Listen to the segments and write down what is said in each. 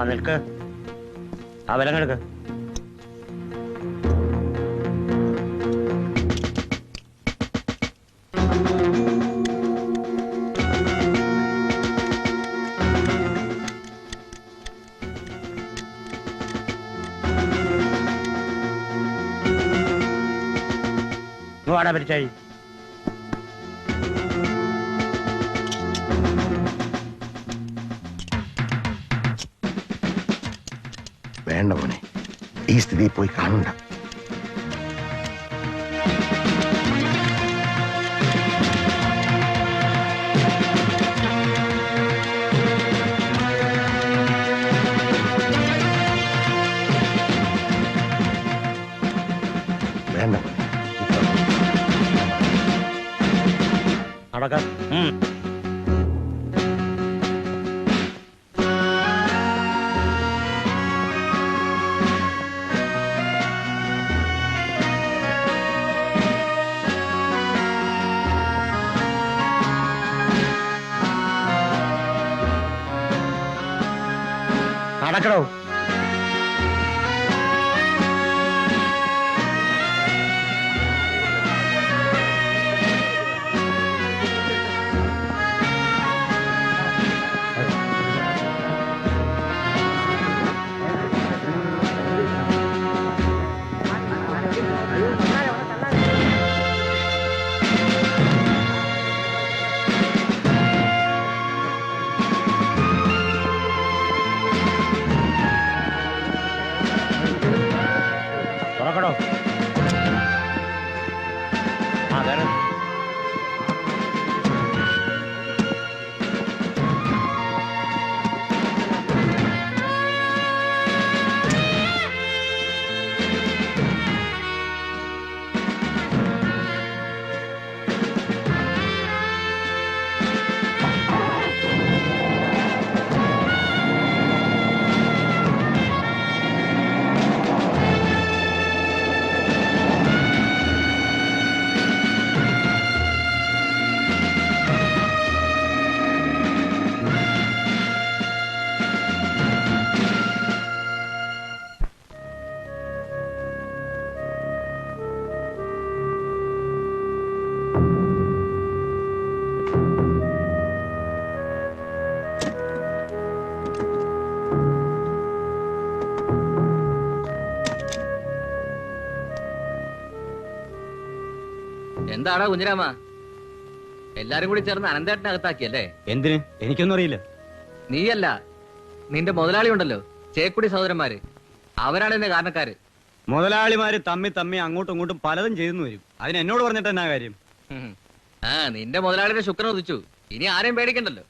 നിൽക്ക്. ആ വിലങ്ങെടുക്ക്. വാടാ പരിച്ചായി. വേണ്ട മോനെ, ഈ സ്ഥിതി പോയി കാണണ്ട. വേണ്ട നടക്കാം. നടക്കണോ? തുറക്കണോ? ആ വേറെ എന്താടാ കുഞ്ഞിരാമ, എല്ലാരും കൂടി ചേർന്ന് അനന്തേട്ടനെ അകത്താക്കിയല്ലേ? എന്തിന്? എനിക്കൊന്നും അറിയില്ല. നീയല്ല, നിന്റെ മുതലാളി ഉണ്ടല്ലോ, ചേക്കുടി സഹോദരന്മാര്, അവരാണ് എന്റെ കാരണക്കാര്. മുതലാളിമാര് തമ്മി അങ്ങോട്ടും ഇങ്ങോട്ടും പലതും ചെയ്തെന്ന് വരും. അതിന് എന്നോട് പറഞ്ഞിട്ട് എന്നാ കാര്യം? ആ നിന്റെ മുതലാളിയുടെ ശുക്രൻ ഉദിച്ചു, ഇനി ആരെയും പേടിക്കണ്ടല്ലോ.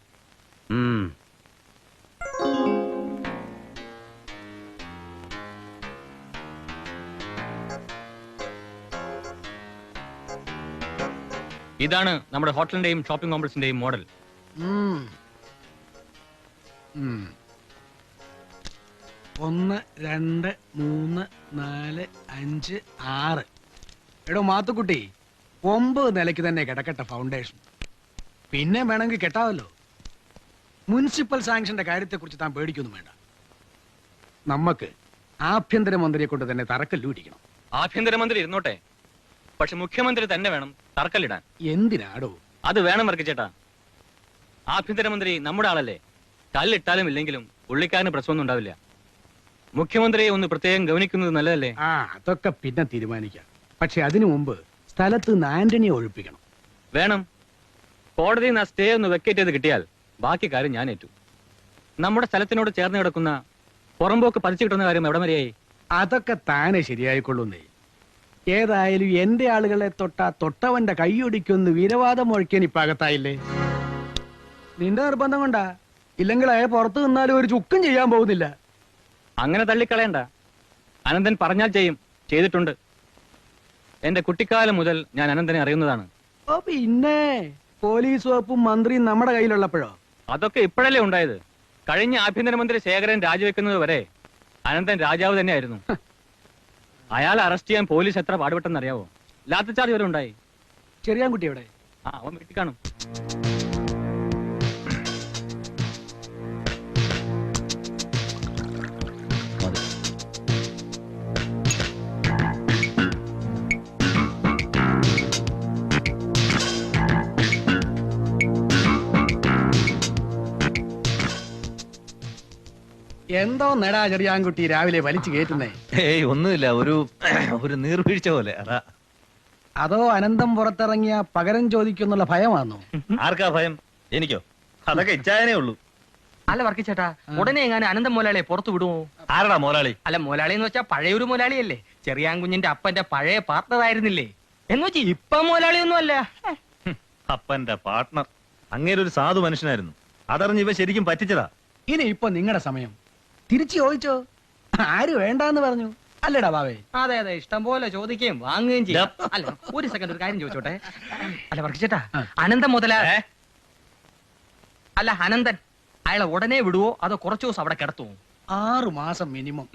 ഇതാണ് നമ്മുടെ ഹോട്ടലിന്റെയും ഷോപ്പിംഗ് കോംപ്ലക്സിന്റെയും മോഡൽ. 1 2 3 4 5 6. എടോ മാത്തുക്കുട്ടി, 9 നിലയ്ക്ക് തന്നെ കിടക്കട്ടെ ഫൗണ്ടേഷൻ. പിന്നെ വേണമെങ്കിൽ കെട്ടാവല്ലോ. മുനിസിപ്പൽ സാങ്ഷന്റെ കാര്യത്തെക്കുറിച്ച് താൻ പേടിക്കൊന്നും വേണ്ട. നമുക്ക് ആഭ്യന്തരമന്ത്രിയെ കൊണ്ട് തന്നെ തറക്കല്ലൂരിക്കണം. ആഭ്യന്തരമന്ത്രി ഇരുന്നോട്ടെ, പക്ഷെ മുഖ്യമന്ത്രി തന്നെ വേണം തറക്കല്ലിടാൻ. എന്തിനാടോ? അത് വേണം വർക്കിച്ചേട്ടാ. ആഭ്യന്തരമന്ത്രി നമ്മുടെ ആളല്ലേ. കല്ലിട്ടാലും ഇല്ലെങ്കിലും പുള്ളിക്കാരന് പ്രശ്നമൊന്നും ഉണ്ടാവില്ല. മുഖ്യമന്ത്രിയെ ഒന്ന് പ്രത്യേകം ഗവനിക്കുന്നത് നല്ലതല്ലേ? അതൊക്കെ പിന്നെ തീരുമാനിക്കാം. പക്ഷെ അതിനു മുമ്പ് സ്ഥലത്ത് നിന്ന് ആന്റണിയെ ഒഴിപ്പിക്കണം. വേണം. കോടതിയിൽ നിന്ന് ആ സ്റ്റേ ഒന്ന് വെക്കേറ്റ് ചെയ്ത് കിട്ടിയാൽ ബാക്കി കാര്യം ഞാൻ ഏറ്റു. നമ്മുടെ സ്ഥലത്തിനോട് ചേർന്ന് കിടക്കുന്ന പുറമ്പോക്ക് പതിച്ചു കിട്ടുന്ന കാര്യം എവിടെ വരെയായി? അതൊക്കെ താനെ ശരിയായിക്കൊള്ളുന്നേ. ഏതായാലും എന്റെ ആളുകളെ തൊട്ടവന്റെ കൈയൊടിക്കൊന്ന് വീരവാദം മുഴക്കാൻ ഇപ്പൊ അകത്തായില്ലേ? നിന്റെ നിർബന്ധം കൊണ്ടാ. ഇല്ലെങ്കിൽ അയാൾ പുറത്തു നിന്നാലും ഒരു ചുക്കും ചെയ്യാൻ പോകുന്നില്ല. അങ്ങനെ തള്ളിക്കളയണ്ട. അനന്തൻ പറഞ്ഞാൽ ചെയ്യും, ചെയ്തിട്ടുണ്ട്. എന്റെ കുട്ടിക്കാലം മുതൽ ഞാൻ അനന്തനെ അറിയുന്നതാണ്. ഓ പിന്നെ പോലീസ് വകുപ്പും മന്ത്രിയും നമ്മുടെ കയ്യിലുള്ളപ്പോഴോ? അതൊക്കെ ഇപ്പോഴല്ലേ ഉണ്ടായത്. കഴിഞ്ഞ ആഭ്യന്തരമന്ത്രി ശേഖരൻ രാജിവെക്കുന്നത് വരെ അനന്തൻ രാജാവ് തന്നെയായിരുന്നു. അയാളെ അറസ്റ്റ് ചെയ്യാൻ പോലീസ് എത്ര പാടുപെട്ടെന്നറിയാവോ? ലാത്തി ചാർജ് വരെ ഉണ്ടായി. ചെറിയാൻകുട്ടി എവിടെ? അവൻ വീട്ടിൽ കാണും. എന്തോ നേടാ ചെറിയാൻകുട്ടി രാവിലെ വലിച്ചു കയറ്റുന്നേ? ഏയ് ഒന്നുമില്ല, ഒരു നീർവീഴ്ച പോലെ. അതാ. അതോ അനന്തം പുറത്തിറങ്ങിയ പകരം ചോദിക്കുന്നുള്ള ഭയമാണോ? ആർക്കാ ഭയം? എനിക്കോ? അതൊക്കെ ഇച്ഛായനേ ഉള്ളൂ. അല്ല വർക്കിച്ചേട്ടാ, ഉടനെ എങ്ങനെ അനന്തം മുതലാളിയെ പുറത്തു വിടുമോ? ആരടാ മോലാളി? അല്ല, മുതലാളി എന്ന് വെച്ചാൽ പഴയൊരു മുതലാളിയല്ലേ, ചെറിയാൻകുഞ്ഞിന്റെ അപ്പന്റെ പഴയ പാർട്ണർ ആയിരുന്നില്ലേ? എന്ന് വെച്ചാ ഇപ്പൊ മുതലാളിയൊന്നും അല്ല. അപ്പന്റെ പാർട്ട്ണർ അങ്ങേരൊരു സാധു മനുഷ്യനായിരുന്നു. അതറിഞ്ഞ് ഇവ ശരിക്കും പറ്റിച്ചതാ. ഇനി ഇപ്പൊ നിങ്ങളുടെ സമയം. തിരിച്ചു ചോദിച്ചോ, ആര് വേണ്ടാന്ന് പറഞ്ഞു? അല്ലടാ ബാവേ? അതെ അതെ, ഇഷ്ടം പോലെ ചോദിക്കുകയും വാങ്ങുകയും ചെയ്യാം. അല്ല, ഒരു സെക്കൻഡ്, ഒരു കാര്യം ചോദിച്ചോട്ടെ. അല്ല വർക്കിച്ചേട്ടാ, അനന്തം മുതലാളി അല്ല അനന്തൻ, അയാളെ ഉടനെ വിടുവോ അതോ കുറച്ചു ദിവസം അവിടെ കിടത്തുവോ? 6 മാസം മിനിമം.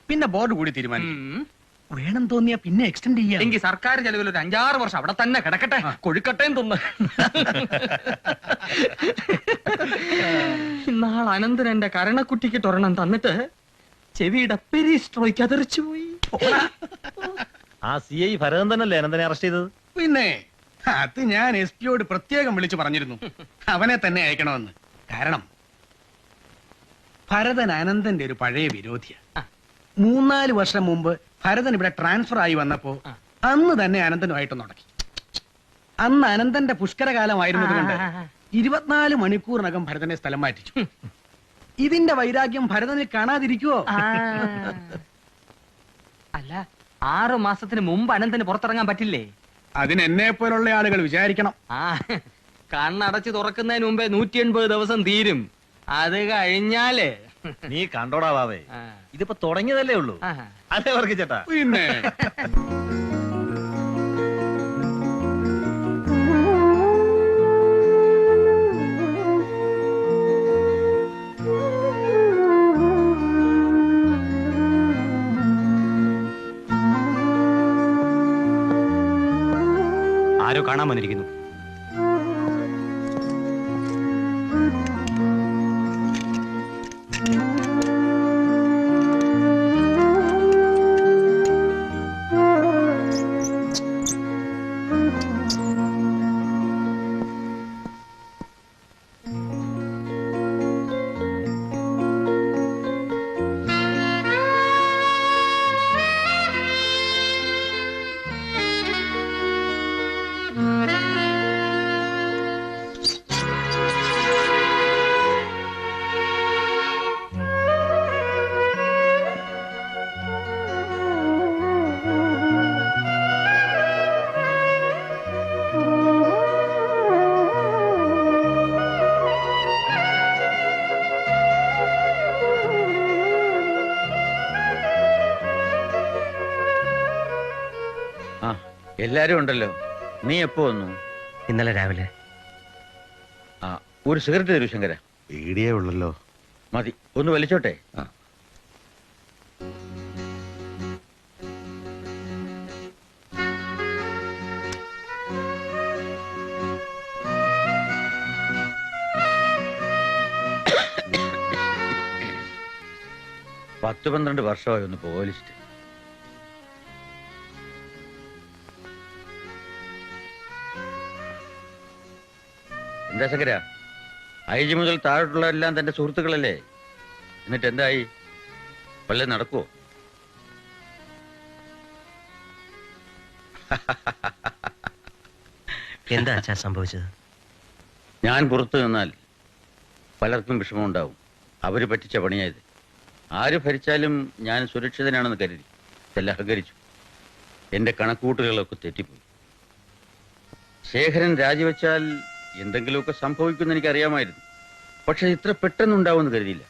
പിന്നെ ബോർഡ് കൂടി തീരുമാനിക്കും. വേണം തോന്നിയാ പിന്നെ എക്സ്റ്റെൻഡ് ചെയ്യാം. എങ്കിൽ സർക്കാർ ചെലവിൽ ഒരു 5-6 വർഷം അവിടെ തന്നെ കിടക്കട്ടെ, കൊഴുക്കട്ടേന്ന് തിന്ന്. ഇന്നാൾ അനന്തൻ എന്റെ കരണക്കുട്ടിക്ക് ഒരെണ്ണം തന്നിട്ട് ചെവിയുടെ പെരിസ്ട്രോയ്ക്ക് അതെറിച്ചു പോയി. ആ CI ഭരതൻ തന്നല്ലേ അനന്തനെ അറസ്റ്റ് ചെയ്തത്? പിന്നെ അത് ഞാൻ SP യോട് പ്രത്യേകം വിളിച്ചു പറഞ്ഞിരുന്നു അവനെ തന്നെ അയക്കണമെന്ന്. കാരണം ഭരതൻ അനന്തന്റെ ഒരു പഴയ വിരോധിയാ. 3-4 വർഷം മുമ്പ് ഭരതൻ ഇവിടെ ട്രാൻസ്ഫർ ആയി വന്നപ്പോ അന്ന് തന്നെ അനന്തനുമായിട്ട് നടക്കി. അന്ന് അനന്തന്റെ പുഷ്കരകാലമായിരുന്നത് കൊണ്ട് 24 മണിക്കൂറിനകം ഭരതനെ സ്ഥലം മാറ്റിച്ചു. ഇതിന്റെ വൈരാഗ്യം ഭരതനിൽ കാണാതിരിക്കുവോ? അല്ല, 6 മാസത്തിന് മുമ്പ് അനന്തന് പുറത്തിറങ്ങാൻ പറ്റില്ലേ? അതിന് എന്നെ പോലുള്ള ആളുകൾ വിചാരിക്കണം. കണ്ണടച്ച് തുറക്കുന്നതിന് മുമ്പേ 180 ദിവസം തീരും. അത് കഴിഞ്ഞാല് നീ കണ്ടോടാ വാവേ, ഇതിപ്പോ തുടങ്ങിയതല്ലേ ഉള്ളൂ. അല്ലേ വർക്ക് ചേട്ടാ? പിന്നെ ആരോ കാണാൻ വന്നിരിക്കുന്നു. എല്ലാരും ഉണ്ടല്ലോ. നീ എപ്പോ വന്നു? ഇന്നലെ രാവിലെ. ആ, ഒരു സിഗരറ്റ് തരൂ ശങ്കര. പേടിയേ ഉള്ളല്ലോ. മതി, ഒന്ന് വലിച്ചോട്ടെ. പത്ത് 12 വർഷമായി ഒന്ന് പോലിച്ചിട്ട്. എന്താ ശങ്കര, IG മുതൽ താഴോട്ടുള്ളവരെല്ലാം തന്റെ സുഹൃത്തുക്കളല്ലേ? എന്നിട്ട് എന്തായി? വല്ലതും നടക്കുവോ? എന്താ അച്ഛാ സംഭവിച്ചത്? ഞാൻ പുറത്തു നിന്നാൽ പലർക്കും വിഷമമുണ്ടാവും. അവര് പറ്റിച്ച പണിയായത്. ആര് ഭരിച്ചാലും ഞാൻ സുരക്ഷിതനാണെന്ന് കരുതി ഇതെല്ലാം അഹങ്കരിച്ചു. എന്റെ കണക്കൂട്ടുകളൊക്കെ തെറ്റിപ്പോയി. ശേഖരൻ രാജിവെച്ചാൽ എന്തെങ്കിലുമൊക്കെ സംഭവിക്കുമെന്ന് എനിക്കറിയാമായിരുന്നു. പക്ഷെ ഇത്ര പെട്ടെന്നുണ്ടാവുമെന്ന് കരുതിയില്ല.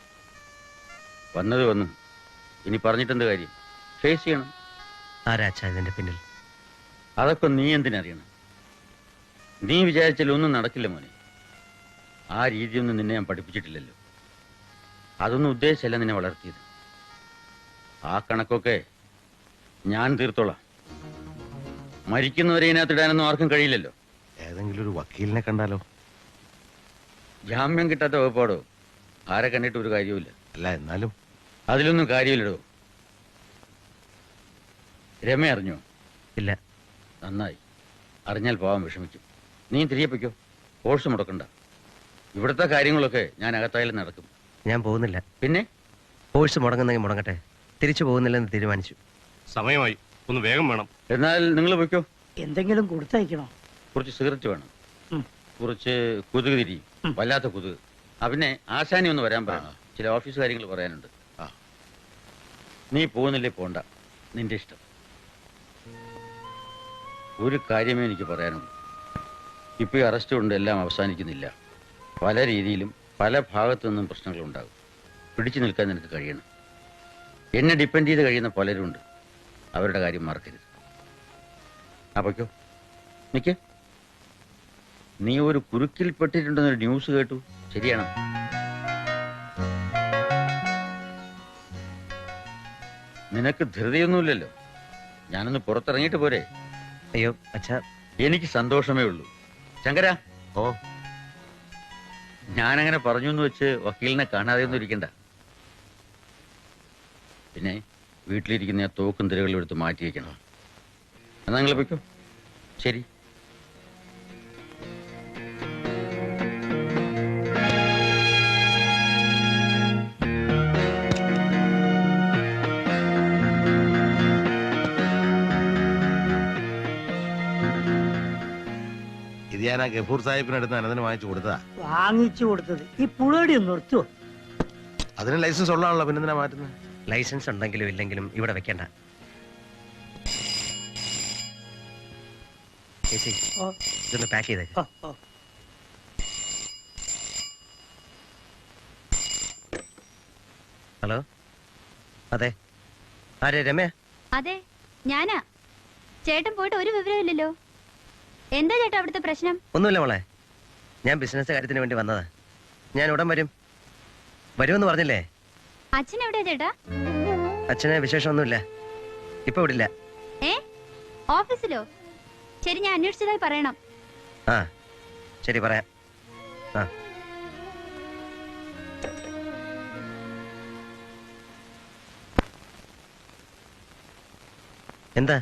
വന്നത് വന്നു. ഇനി പറഞ്ഞിട്ടെന്ത് കാര്യം? ഫേസ് ചെയ്യണം. ആരാച്ചാ ഇതിന്റെ പിന്നിൽ? അതൊക്കെ നീ എന്തിനറിയണം? നീ വിചാരിച്ചാൽ ഒന്നും നടക്കില്ല മോനെ. ആ രീതിയൊന്നും നിന്നെ ഞാൻ പഠിപ്പിച്ചിട്ടില്ലല്ലോ. അതൊന്നും ഉദ്ദേശിച്ചല്ല നിന്നെ വളർത്തിയത്. ആ കണക്കൊക്കെ ഞാൻ തീർത്തോളാം. മരിക്കുന്നവരെ ഇതിനകത്തിടാനൊന്നും ആർക്കും കഴിയില്ലല്ലോ. ഏതെങ്കിലും ഒരു വക്കീലിനെ കണ്ടാലോ? ജാമ്യം കിട്ടാത്ത വകുപ്പാടോ? ആരെ കണ്ടിട്ട് ഒരു കാര്യവുമില്ല. അല്ല, എന്നാലും അതിലൊന്നും കാര്യമില്ലടോ. രമ അറിഞ്ഞോ? ഇല്ല. നന്നായി. അറിഞ്ഞാൽ പോവാൻ വിഷമിക്കും. നീ തിരികെ പൊയ്ക്കോ. കോഴ്സ് മുടക്കണ്ട. ഇവിടുത്തെ കാര്യങ്ങളൊക്കെ ഞാൻ അകത്തായാലും നടക്കും. ഞാൻ പോകുന്നില്ല. പിന്നെ കോഴ്സ് മുടങ്ങുന്നെങ്കിൽ മുടങ്ങട്ടെ, തിരിച്ചു പോകുന്നില്ലെന്ന് തീരുമാനിച്ചു. സമയമായി, ഒന്ന് വേഗം വേണം. എന്നാൽ നിങ്ങൾ വയ്ക്കോ. എന്തെങ്കിലും കൊടുത്തയക്കണോ? കുറച്ച് സിഗരറ്റ് വേണം, ഉം. കുറച്ച് കൊതുക് തിരി, ഉം. വല്ലാത്ത കൊതുക്. പിന്നെ ആശാനി ഒന്ന് വരാൻ പറയണം, ചില ഓഫീസ് കാര്യങ്ങൾ പറയാനുണ്ട്. നീ പോകുന്നില്ലേ പോണ്ട, നിന്റെ ഇഷ്ടം. ഒരു കാര്യമേ എനിക്ക് പറയാനുള്ളൂ. ഇപ്പൊ ഈ അറസ്റ്റ് കൊണ്ട് എല്ലാം അവസാനിക്കുന്നില്ല. പല രീതിയിലും പല ഭാഗത്തു നിന്നും പ്രശ്നങ്ങളുണ്ടാകും. പിടിച്ചു നിൽക്കാൻ നിനക്ക് കഴിയണം. എന്നെ ഡിപ്പെൻഡ് ചെയ്ത് കഴിയുന്ന പലരുണ്ട്. അവരുടെ കാര്യം മറക്കരുത്. അപ്പൊക്കോ നിക്ക്. നീ ഒരു കുരുക്കിൽപ്പെട്ടിട്ടുണ്ടെന്നൊരു ന്യൂസ് കേട്ടു, ശരിയാണോ? നിനക്ക് ധൃതിയൊന്നുമില്ലല്ലോ. ഞാനൊന്ന് പുറത്തിറങ്ങിയിട്ട് പോരെ? അയ്യോ അച്ഛാ, എനിക്ക് സന്തോഷമേ ഉള്ളൂ. ശങ്കര, ഓ, ഞാനങ്ങനെ പറഞ്ഞു എന്ന് വെച്ച് വക്കീലിനെ കാണാതെ ഒന്നും ഇരിക്കണ്ട. പിന്നെ വീട്ടിലിരിക്കുന്ന ആ തോക്കും തിരകളും എടുത്ത് മാറ്റി വയ്ക്കണം. എന്നാ നിങ്ങൾ പോയിക്കോ. ശരി. ഇത് ഞാൻ ആ ഗഫൂർ സാഹിബിനടുത്ത് അനന്തന് വാങ്ങിച്ചു കൊടുത്തതാ. വാങ്ങിച്ചു കൊടുത്തത് ഈ പുഴടി ഒന്ന് നിർത്തുവോ? അതിന് ലൈസൻസ് ഉള്ളതാണല്ലോ, പിന്നെന്തിനാ മാറ്റുന്നത്? ലൈസൻസ് ഉണ്ടെങ്കിലും ഇല്ലെങ്കിലും ഇവിടെ വെക്കണ്ട. ചേച്ചി, ഓ, ഇതൊന്ന് പാക്ക് ചെയ്തേ. ഓ, ഓ. ഹലോ, അതെ, ആരെ? രമേ? അതെ, ഞാനാ. ചേട്ടൻ പോയിട്ട് ഒരു വിവരമില്ലല്ലോ. എന്താ ചേട്ടാ അവിടുത്തെ പ്രശ്നം? ഒന്നുമില്ല മോളെ, ഞാൻ ബിസിനസ് കാര്യത്തിന് വേണ്ടി വന്നതാ. ഞാൻ ഉടൻ വരും. വരുമെന്ന് പറഞ്ഞില്ലേ? അച്ഛൻ എവിടെയാ ചേട്ടാ? അച്ഛന് വിശേഷമൊന്നുമില്ല, ഇപ്പൊ വിടില്ല. ഏ, ഓഫീസിലോ? ശരി, ഞാൻ അന്വേഷിച്ചതായി പറയണം. ആ ശരി, പറയാം. ആ എന്താ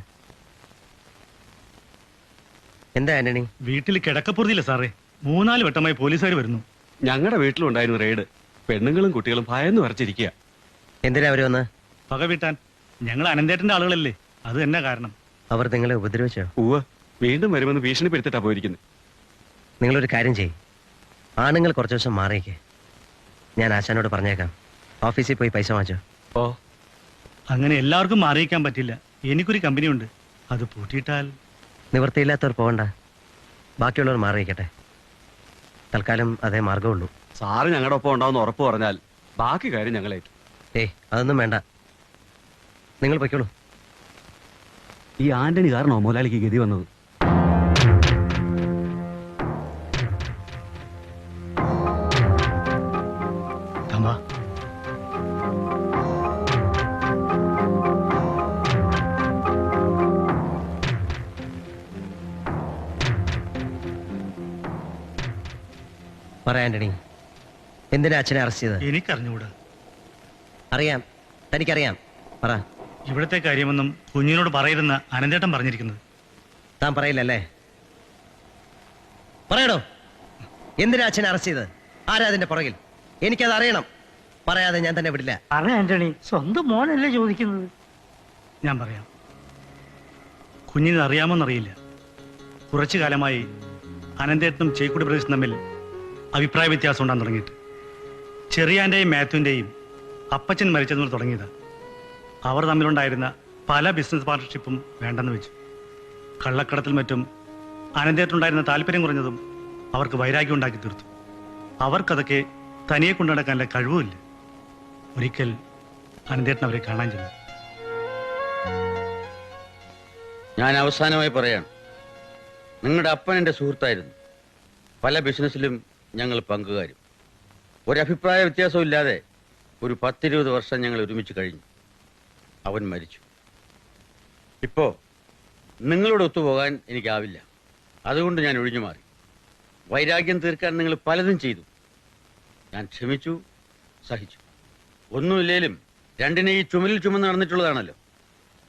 എന്താ ആന്റണി? വീട്ടിൽ കിടക്കപ്പുറത്തില്ല സാറേ, 3-4 വട്ടമായി പോലീസുകാർ വരുന്നു. ഞങ്ങളുടെ വീട്ടിലുണ്ടായിരുന്നു റെയ്ഡ്. പെണ്ണുങ്ങളും കുട്ടികളും ഭയന്ന് വരച്ചിരിക്കുക. എന്തിനാ അവര് വന്ന്? പക വീട്ടാൻ. ഞങ്ങൾ അനന്തേട്ടന്റെ ആളുകളല്ലേ, അത് തന്നെ കാരണം. അവർ നിങ്ങളെ ഉപദ്രവിച്ചോ? ഉവ്വ്, വീണ്ടും വരുമെന്ന് ഭീഷണിപ്പെടുത്തിട്ടാ പോയിരിക്കുന്നത്. നിങ്ങളൊരു കാര്യം ചെയ്യ്, ആണുങ്ങൾ കുറച്ച് ദിവസം മാറിയേക്ക്. ഞാൻ ആശാനോട് പറഞ്ഞേക്കാം, ഓഫീസിൽ പോയി പൈസ വാങ്ങിച്ചോ. ഓ, അങ്ങനെ എല്ലാവർക്കും അറിയിക്കാൻ പറ്റില്ല. എനിക്കൊരു കമ്പനി ഉണ്ട്, അത് പൂട്ടിയിട്ടാൽ. നിവൃത്തിയില്ലാത്തവർ പോകണ്ട, ബാക്കിയുള്ളവർ മാറിയിക്കട്ടെ. തൽക്കാലം അതേ മാർഗമുള്ളൂ. സാറ് ഞങ്ങളുടെ ഒപ്പം ഉണ്ടാവുന്ന ഉറപ്പ് പറഞ്ഞാൽ ബാക്കി കാര്യം ഞങ്ങളേറ്റു. ഏയ് അതൊന്നും വേണ്ട, നിങ്ങൾ പൊയ്ക്കോളൂ. ഈ ആന്റണി കാരണോ മുതലാളിക്ക് ഗതി വന്നത്? തമ്പാ, പറ ആന്റണി, എന്തിനാ അച്ഛനെ അറസ്റ്റ് ചെയ്തത്? എനിക്കറിഞ്ഞുകൂടാ. അറിയാം, തനിക്കറിയാം. പറ. ഇവിടുത്തെ കാര്യമൊന്നും കുഞ്ഞിനോട് പറയരുതെന്ന് അനന്തേട്ടൻ പറഞ്ഞിരിക്കുന്നത്. താൻ പറയില്ലല്ലേ? പറയടോ, എന്തിനാ അച്ഛനെ അറസ്റ്റ് ചെയ്തത്? ആരാ അതിന്റെ പുറകിൽ? എനിക്കത് അറിയണം. പറയാതെ ഞാൻ തന്നെ വിടില്ല. പറ ആന്റണി, സ്വന്തം മോനല്ലേ ചോദിക്കുന്നത്. ഞാൻ പറയാം. കുഞ്ഞിന് അറിയാമോന്നറിയില്ല, കുറച്ചു കാലമായി അനന്തേട്ടനും ചേക്കുടി പ്രദേശം തമ്മിൽ അഭിപ്രായ വ്യത്യാസം ഉണ്ടാകാൻ തുടങ്ങിയിട്ട്. ചെറിയാൻ്റെയും മാത്യുവിൻ്റെയും അപ്പച്ചൻ മരിച്ചത് മുതൽ തുടങ്ങിയതാ. അവർ തമ്മിലുണ്ടായിരുന്ന പല ബിസിനസ് പാർട്ണർഷിപ്പും വേണ്ടെന്ന് വെച്ചു. കള്ളക്കടത്തിൽ മറ്റും അനന്തേട്ടനുണ്ടായിരുന്ന താല്പര്യം കുറഞ്ഞതും അവർക്ക് വൈരാഗ്യം ഉണ്ടാക്കി തീർത്തു. അവർക്കതൊക്കെ തനിയെ കൊണ്ടു നടക്കാനുള്ള കഴിവുമില്ല. ഒരിക്കൽ അനന്തേട്ടൻ അവരെ കാണാൻ ചെന്നു. ഞാൻ അവസാനമായി പറയാണ്, നിങ്ങളുടെ അപ്പൻ എൻ്റെ സുഹൃത്തായിരുന്നു. പല ബിസിനസ്സിലും ഞങ്ങൾ പങ്കുകാരും. ഒരഭിപ്രായ വ്യത്യാസവും ഇല്ലാതെ ഒരു 10-20 വർഷം ഞങ്ങൾ ഒരുമിച്ച് കഴിഞ്ഞു. അവൻ മരിച്ചു. ഇപ്പോ നിങ്ങളോട് ഒത്തുപോകാൻ എനിക്കാവില്ല. അതുകൊണ്ട് ഞാൻ ഒഴിഞ്ഞു മാറി. വൈരാഗ്യം തീർക്കാൻ നിങ്ങൾ പലതും ചെയ്തു. ഞാൻ ക്ഷമിച്ചു, സഹിച്ചു. ഒന്നുമില്ലേലും രണ്ടിനെ ഈ ചുമലിൽ ചുമന്ന് നടന്നിട്ടുള്ളതാണല്ലോ.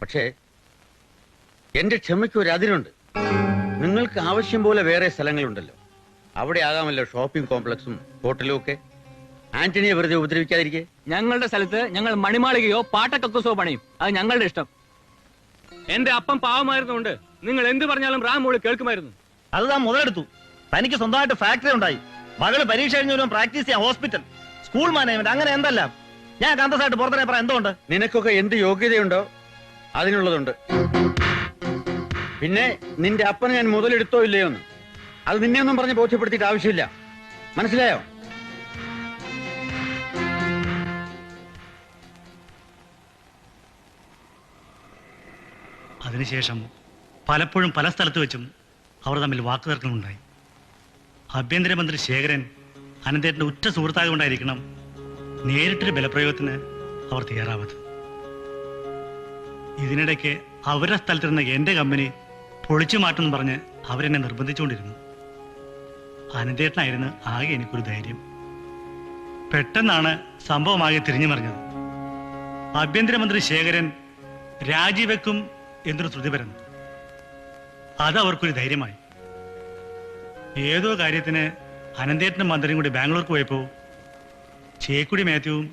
പക്ഷേ എന്റെ ക്ഷമയ്ക്ക് ഒരു അതിരുണ്ട്. നിങ്ങൾക്ക് ആവശ്യം പോലെ വേറെ സ്ഥലങ്ങളുണ്ടല്ലോ, അവിടെ ആകാമല്ലോ ഷോപ്പിംഗ് കോംപ്ലക്സും ഹോട്ടലും ഒക്കെ. ആന്റണിയെ വെറുതെ ഉപദ്രവിക്കാതിരിക്കെ ഞങ്ങളുടെ സ്ഥലത്ത് ഞങ്ങൾ മണിമാളികയോ പാട്ടക്കക്കസോ പണിയും. അത് ഞങ്ങളുടെ ഇഷ്ടം. എന്റെ അപ്പം പാവമായിരുന്നുകൊണ്ട് നിങ്ങൾ എന്ത് പറഞ്ഞാലും റാം മോള് കേൾക്കുമായിരുന്നു. അത് താൻ മുതലെടുത്തു. തനിക്ക് സ്വന്തമായിട്ട് ഫാക്ടറി ഉണ്ടായി, മകള് പരീക്ഷ കഴിഞ്ഞവരും പ്രാക്ടീസ് ചെയ്യാൻ ഹോസ്പിറ്റൽ, സ്കൂൾ മാനേജ്മെന്റ്, അങ്ങനെ എന്തെല്ലാം. ഞാൻ കന്തസായിട്ട് പുറത്തന്നെ പറയാം. എന്തുകൊണ്ട്? നിനക്കൊക്കെ എന്ത് യോഗ്യതയുണ്ടോ അതിനുള്ളതുണ്ട്. പിന്നെ നിന്റെ അപ്പനെ ഞാൻ മുതലെടുത്തോ ഇല്ലയോ എന്ന് അത് നിന്നെ ഒന്നും പറഞ്ഞ് ബോധ്യപ്പെടുത്തിയിട്ട് ആവശ്യമില്ല. മനസ്സിലായോ? അതിനുശേഷം പലപ്പോഴും പല സ്ഥലത്ത് വെച്ചും അവർ തമ്മിൽ വാക്കുതർക്കങ്ങളുണ്ടായി. ആഭ്യന്തരമന്ത്രി ശേഖരൻ അനന്തേട്ടൻ്റെ ഉറ്റ സുഹൃത്തായതുകൊണ്ടായിരിക്കണം നേരിട്ടൊരു ബലപ്രയോഗത്തിന് അവർ തയ്യാറാവത്. ഇതിനിടയ്ക്ക് അവരുടെ സ്ഥലത്തിരുന്ന എൻ്റെ കമ്പനി പൊളിച്ചു മാറ്റുമെന്ന് പറഞ്ഞ് അവരെന്നെ നിർബന്ധിച്ചുകൊണ്ടിരുന്നു. അനന്തേട്ടനായിരുന്നു ആകെ എനിക്കൊരു ധൈര്യം. പെട്ടെന്നാണ് സംഭവമാകെ തിരിഞ്ഞു മറിഞ്ഞത്. ആഭ്യന്തരമന്ത്രി ശേഖരൻ രാജിവെക്കും എന്നൊരു ശ്രുതി പരന്നു. അത് അവർക്കൊരു ധൈര്യമായി. ഏതോ കാര്യത്തിന് അനന്തേട്ടനും മന്ത്രിയും കൂടി ബാംഗ്ലൂർക്ക് പോയപ്പോൾ ചേക്കുടി മാത്യുവും